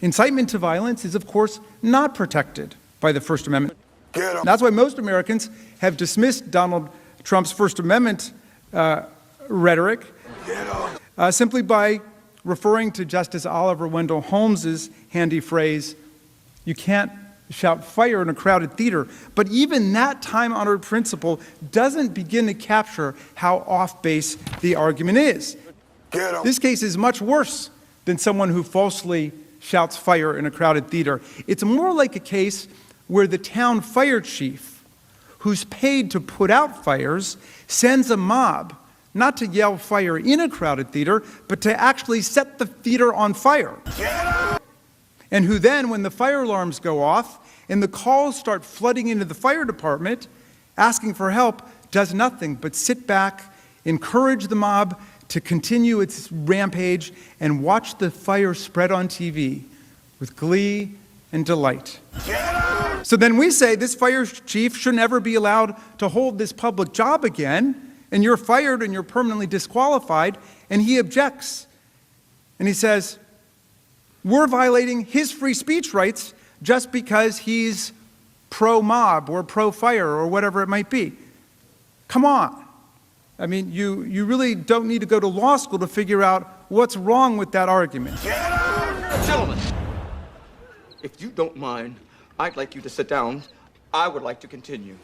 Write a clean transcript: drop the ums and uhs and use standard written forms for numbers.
Incitement to violence is, of course, not protected by the First Amendment. That's why most Americans have dismissed Donald Trump's First Amendment rhetoric simply by referring to Justice Oliver Wendell Holmes's handy phrase, "You can't shout fire in a crowded theater." But even that time-honored principle doesn't begin to capture how off-base the argument is. This case is much worse than someone who falsely shouts fire in a crowded theater. It's more like a case where the town fire chief, who's paid to put out fires, sends a mob not to yell fire in a crowded theater, but to actually set the theater on fire. And who then, when the fire alarms go off and the calls start flooding into the fire department, asking for help, does nothing but sit back, encourage the mob to continue its rampage, and watch the fire spread on TV with glee and delight. So then we say this fire chief should never be allowed to hold this public job again, and you're fired and you're permanently disqualified, and he objects. And he says, we're violating his free speech rights just because he's pro-mob or pro-fire or whatever it might be. Come on. I mean, you really don't need to go to law school to figure out what's wrong with that argument. Gentlemen, if you don't mind, I'd like you to sit down. I would like to continue.